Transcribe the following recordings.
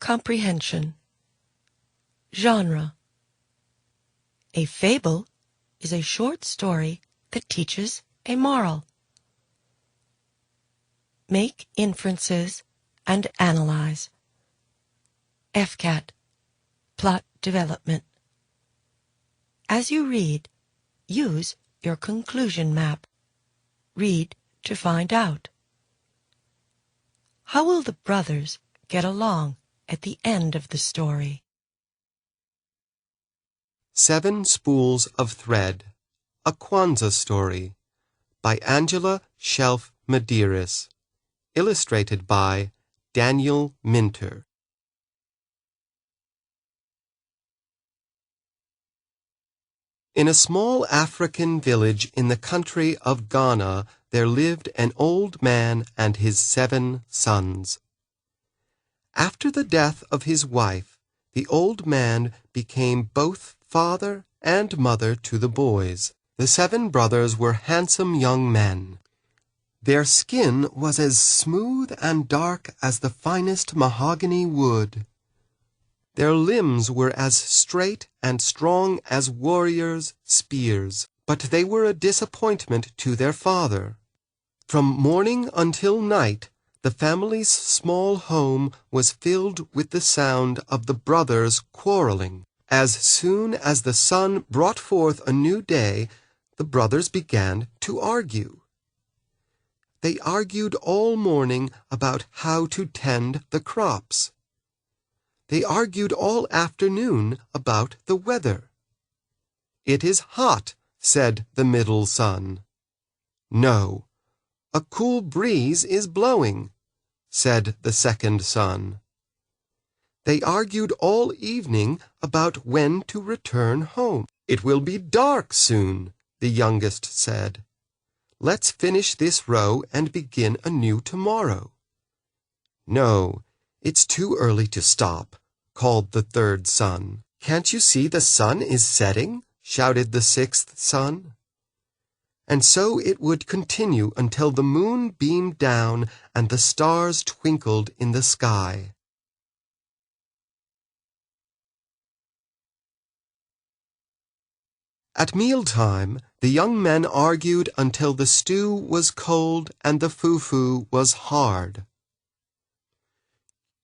comprehension. Genre. A fable is a short story that teaches a moral. Make inferences and analyze. FCAT. Plot development. As you read, use your conclusion map. Read to find out. How will the brothers get along at the end of the story? 7 Spools of Thread, A Kwanzaa Story, by Angela Shelf Medeiros, illustrated by Daniel Minter. In a small African village in the country of Ghana, there lived an old man and his 7 sons. After the death of his wife, the old man became both father and mother to the boys. The 7 brothers were handsome young men. Their skin was as smooth and dark as the finest mahogany wood. Their limbs were as straight and strong as warriors' spears, but they were a disappointment to their father. From morning until night, the family's small home was filled with the sound of the brothers quarreling. As soon as the sun brought forth a new day, the brothers began to argue. They argued all morning about how to tend the crops. They argued all afternoon about the weather. "It is hot," said the middle son. "No, a cool breeze is blowing," said the second son. They argued all evening about when to return home. "It will be dark soon," the youngest said. "Let's finish this row and begin anew tomorrow." "No, it's too early to stop," called the third son. "Can't you see the sun is setting?" shouted the sixth son. And so it would continue until the moon beamed down and the stars twinkled in the sky. At mealtime, the young men argued until the stew was cold and the fufu was hard.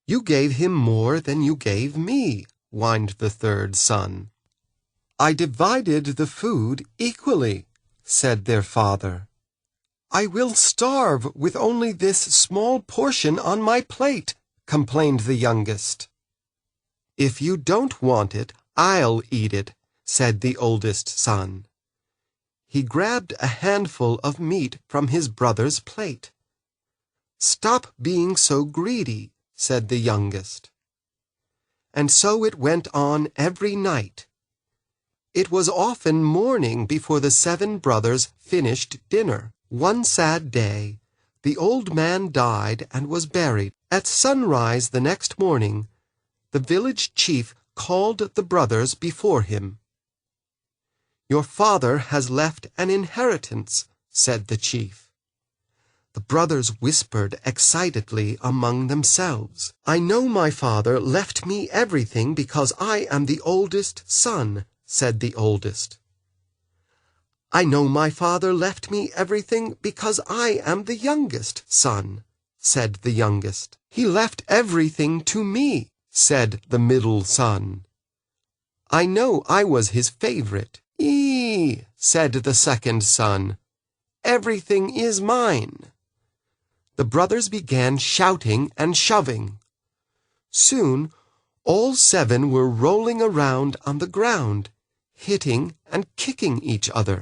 "You gave him more than you gave me," whined the third son. "I divided the food equally," said their father. "I will starve with only this small portion on my plate," complained the youngest. "If you don't want it, I'll eat it," said the oldest son. He grabbed a handful of meat from his brother's plate. "Stop being so greedy," said the youngest. And so it went on every night. It was often morning before the 7 brothers finished dinner. One sad day, the old man died and was buried. At sunrise the next morning, the village chief called the brothers before him. "Your father has left an inheritance," said the chief. The brothers whispered excitedly among themselves. "I know my father left me everything because I am the oldest son," said the oldest. "I know my father left me everything because I am the youngest son," said the youngest. "He left everything to me," said the middle son. "I know I was his favorite." "Eee," said the second son. "Everything is mine." The brothers began shouting and shoving. Soon, all 7 were rolling around on the ground, hitting and kicking each other.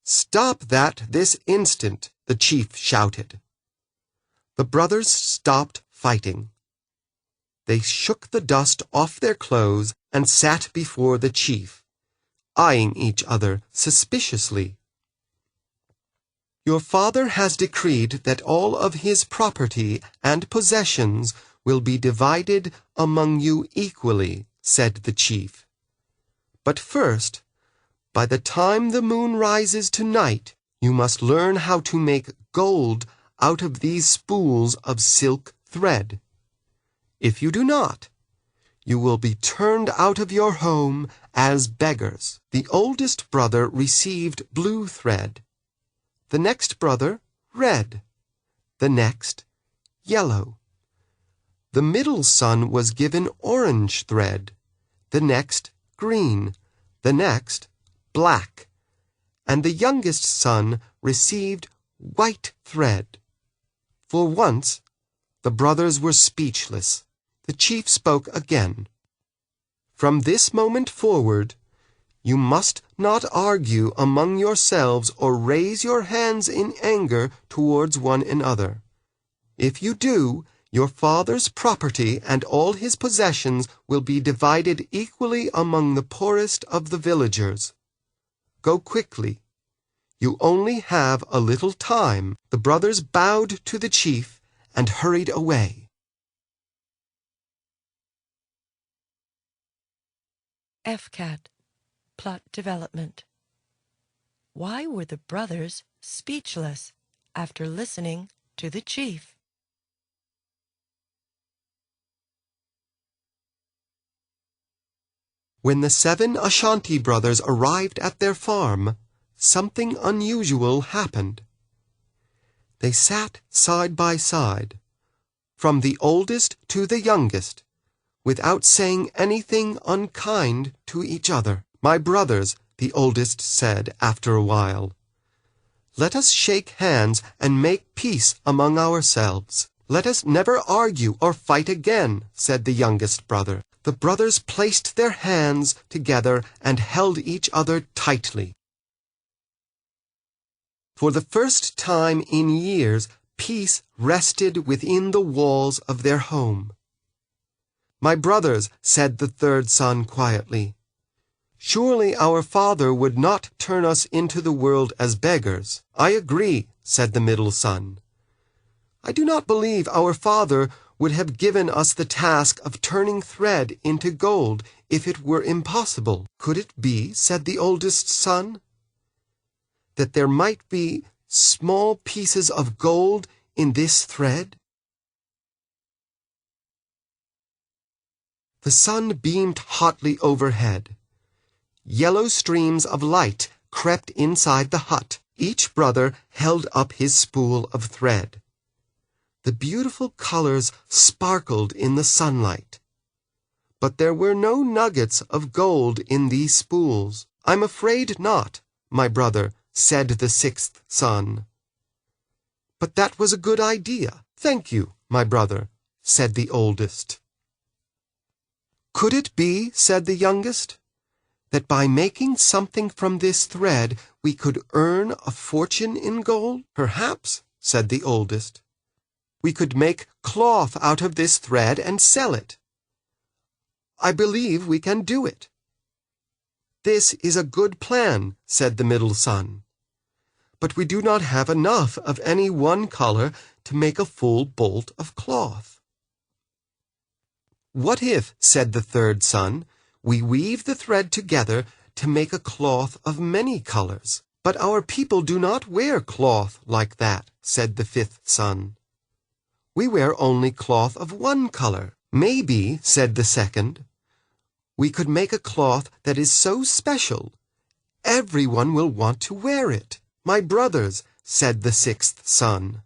"Stop that this instant," the chief shouted. The brothers stopped fighting. They shook the dust off their clothes and sat before the chief, eyeing each other suspiciously. Your father has decreed that all of his property and possessions will be divided among you equally, said the chief. But first, by the time the moon rises tonight, you must learn how to make gold out of these spools of silk thread. If you do not, you will be turned out of your home as beggars. The oldest brother received blue thread, the next brother red, the next yellow. The middle son was given orange thread, the next green, the next black, and the youngest son received white thread. For once, the brothers were speechless. The chief spoke again. From this moment forward, you must not argue among yourselves or raise your hands in anger towards one another. If you do, your father's property and all his possessions will be divided equally among the poorest of the villagers. Go quickly. You only have a little time. The brothers bowed to the chief and hurried away. FCAT. Plot development. Why were the brothers speechless after listening to the chief? When the 7 Ashanti brothers arrived at their farm, something unusual happened. They sat side by side, from the oldest to the youngest, without saying anything unkind to each other. My brothers, the oldest said after a while, let us shake hands and make peace among ourselves. Let us never argue or fight again, said the youngest brother. The brothers placed their hands together and held each other tightly. For the first time in years, peace rested within the walls of their home. My brothers, said the third son quietly, surely our father would not turn us into the world as beggars. I agree, said the middle son. I do not believe our father would have given us the task of turning thread into gold if it were impossible. Could it be, said the oldest son, that there might be small pieces of gold in this thread? The sun beamed hotly overhead. Yellow streams of light crept inside the hut. Each brother held up his spool of thread. The beautiful colors sparkled in the sunlight. But there were no nuggets of gold in these spools. I'm afraid not, my brother, said the 6th son. But that was a good idea. Thank you, my brother, said the oldest. Could it be, said the youngest, that by making something from this thread we could earn a fortune in gold? Perhaps, said the oldest. We could make cloth out of this thread and sell it. I believe we can do it. This is a good plan, said the middle son. But we do not have enough of any one color to make a full bolt of cloth. What if, said the third son, we weave the thread together to make a cloth of many colors? But our people do not wear cloth like that, said the 5th son. We wear only cloth of one color. Maybe, said the second, we could make a cloth that is so special, everyone will want to wear it. My brothers, said the 6th son,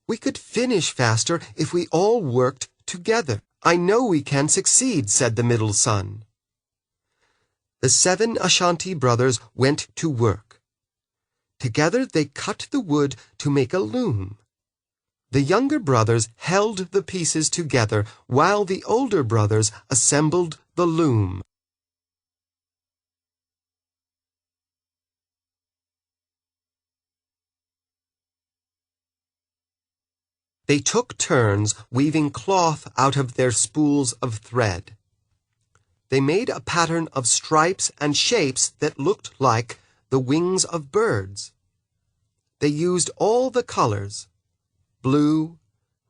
we could finish faster if we all worked together. I know we can succeed, said the middle son. The 7 Ashanti brothers went to work. Together they cut the wood to make a loom. The younger brothers held the pieces together while the older brothers assembled the loom. They took turns weaving cloth out of their spools of thread. They made a pattern of stripes and shapes that looked like the wings of birds. They used all the colors: blue,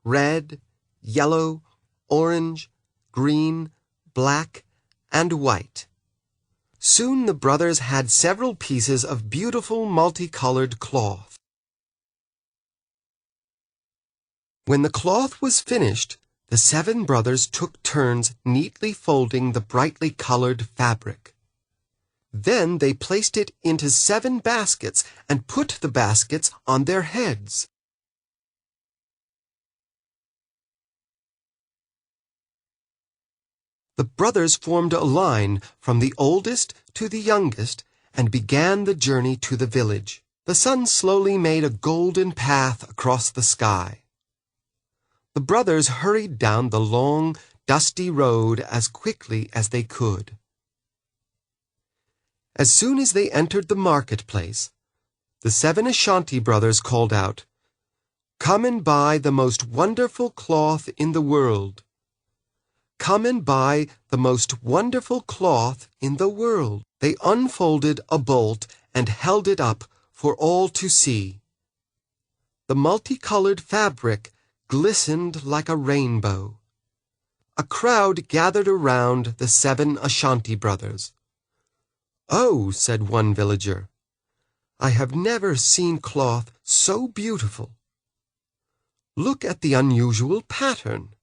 red, yellow, orange, green, black, and white. Soon the brothers had several pieces of beautiful multicolored cloth. When the cloth was finished, the 7 brothers took turns neatly folding the brightly colored fabric. Then they placed it into 7 baskets and put the baskets on their heads. The brothers formed a line from the oldest to the youngest and began the journey to the village. The sun slowly made a golden path across the sky. The brothers hurried down the long, dusty road as quickly as they could. As soon as they entered the marketplace, the 7 Ashanti brothers called out, "Come and buy the most wonderful cloth in the world. Come and buy the most wonderful cloth in the world." They unfolded a bolt and held it up for all to see. The multicolored fabric glistened like a rainbow. A crowd gathered around the 7 Ashanti brothers. "Oh," said one villager, "I have never seen cloth so beautiful. Look at the unusual pattern."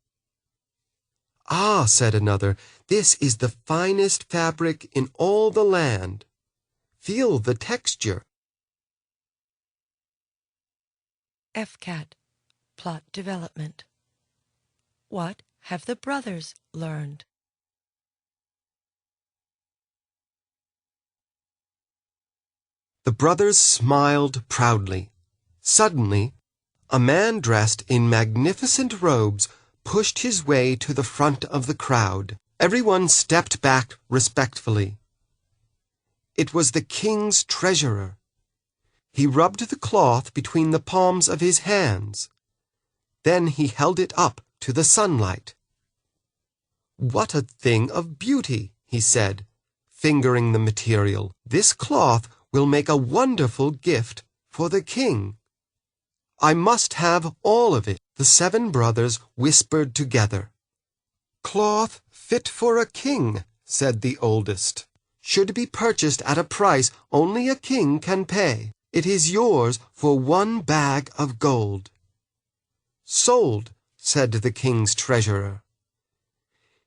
"Ah," said another, "this is the finest fabric in all the land. Feel the texture." FCAT Plot Development. What have the brothers learned? The brothers smiled proudly. Suddenly, a man dressed in magnificent robes pushed his way to the front of the crowd. Everyone stepped back respectfully. It was the king's treasurer. He rubbed the cloth between the palms of his hands. Then he held it up to the sunlight. "What a thing of beauty," he said, fingering the material. "This cloth will make a wonderful gift for the king. I must have all of it." The 7 brothers whispered together. "Cloth fit for a king," said the oldest, "should be purchased at a price only a king can pay. It is yours for 1 bag of gold." "Sold," said the king's treasurer.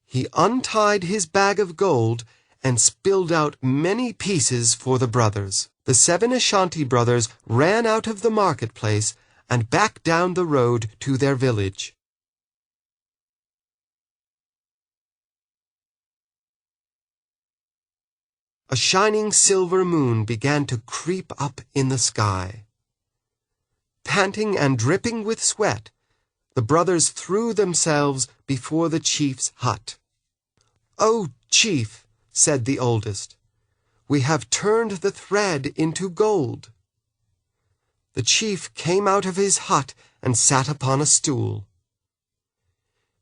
He untied his bag of gold and spilled out many pieces for the brothers. The 7 Ashanti brothers ran out of the marketplace and back down the road to their village. A shining silver moon began to creep up in the sky. Panting and dripping with sweat, the brothers threw themselves before the chief's hut. "Oh, chief," said the oldest, "we have turned the thread into gold." The chief came out of his hut and sat upon a stool.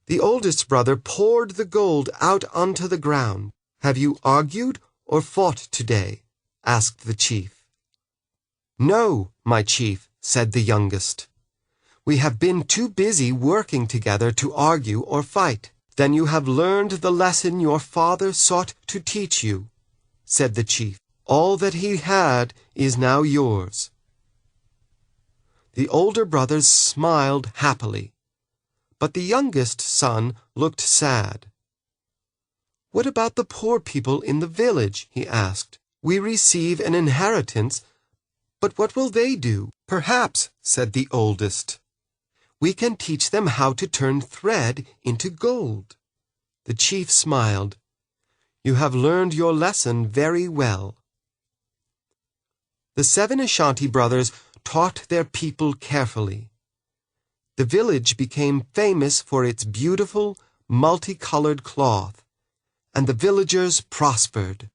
The oldest brother poured the gold out onto the ground. "Have you argued or fought today?" asked the chief. "No, my chief," said the youngest. "We have been too busy working together to argue or fight." "Then you have learned the lesson your father sought to teach you," said the chief. "All that he had is now yours." The older brothers smiled happily, but the youngest son looked sad. "What about the poor people in the village?" he asked. "We receive an inheritance, but what will they do?" "Perhaps," said the oldest, "we can teach them how to turn thread into gold." The chief smiled. "You have learned your lesson very well." The 7 Ashanti brothers taught their people carefully. The village became famous for its beautiful, multicolored cloth, and the villagers prospered.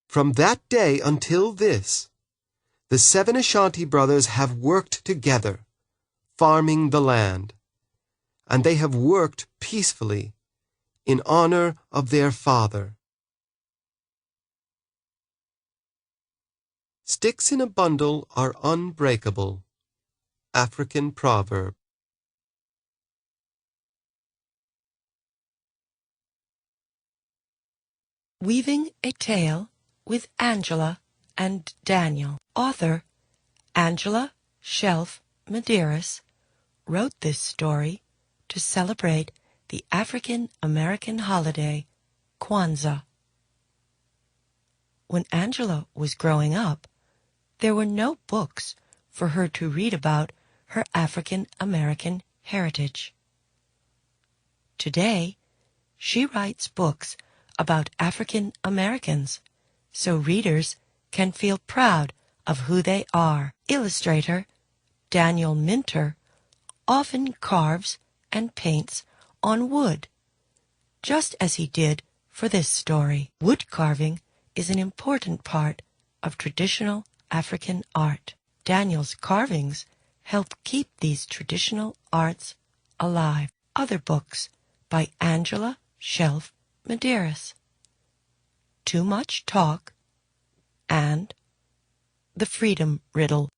From that day until this, the 7 Ashanti brothers have worked together, farming the land, and they have worked peacefully in honor of their father. Sticks in a bundle are unbreakable. African proverb. Weaving a Tale with Angela and Daniel. Author Angela Shelf Medeiros wrote this story to celebrate the African American holiday, Kwanzaa. When Angela was growing up, there were no books for her to read about her African American heritage. Today, she writes books about African Americans so readers can feel proud of who they are. Illustrator Daniel Minter often carves and paints on wood, just as he did for this story. Wood carving is an important part of traditional African art. Daniel's carvings help keep these traditional arts alive. Other books by Angela Shelf Medeiros: Too Much Talk and The Freedom Riddle.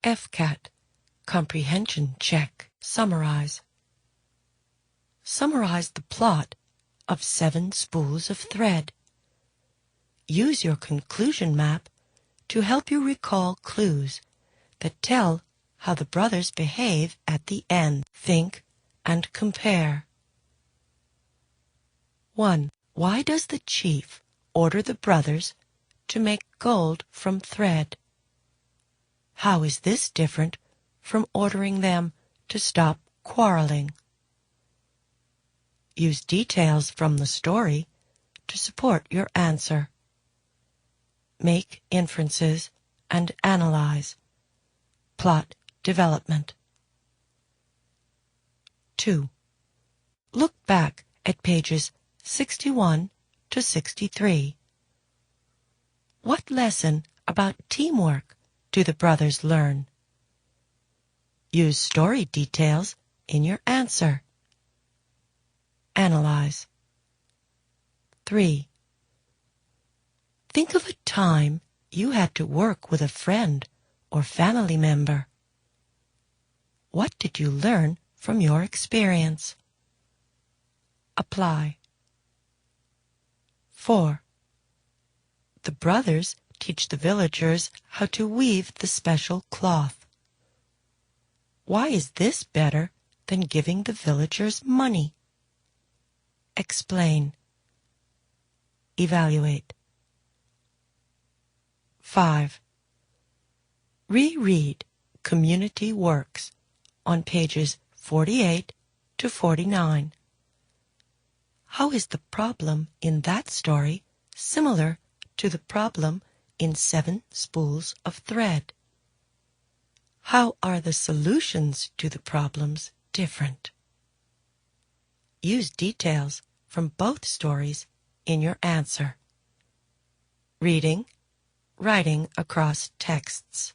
FCAT Comprehension Check. Summarize. Summarize the plot of 7 Spools of Thread. Use your conclusion map to help you recall clues that tell how the brothers behave at the end. Think and compare. 1. Why does the chief order the brothers to make gold from thread? How is this different from ordering them to stop quarreling? Use details from the story to support your answer. Make inferences and analyze. Plot development. 2. Look back at pages 61 to 63. What lesson about teamwork do the brothers learn? Use story details in your answer. Analyze. 3. Think of a time you had to work with a friend or family member. What did you learn from your experience? Apply. 4. The brothers teach the villagers how to weave the special cloth. Why is this better than giving the villagers money? Explain. Evaluate. 5. Reread Community Works on pages 48 to 49. How is the problem in that story similar to the problem in 7 Spools of Thread? How are the solutions to the problems different? Use details from both stories in your answer. Reading, writing across texts.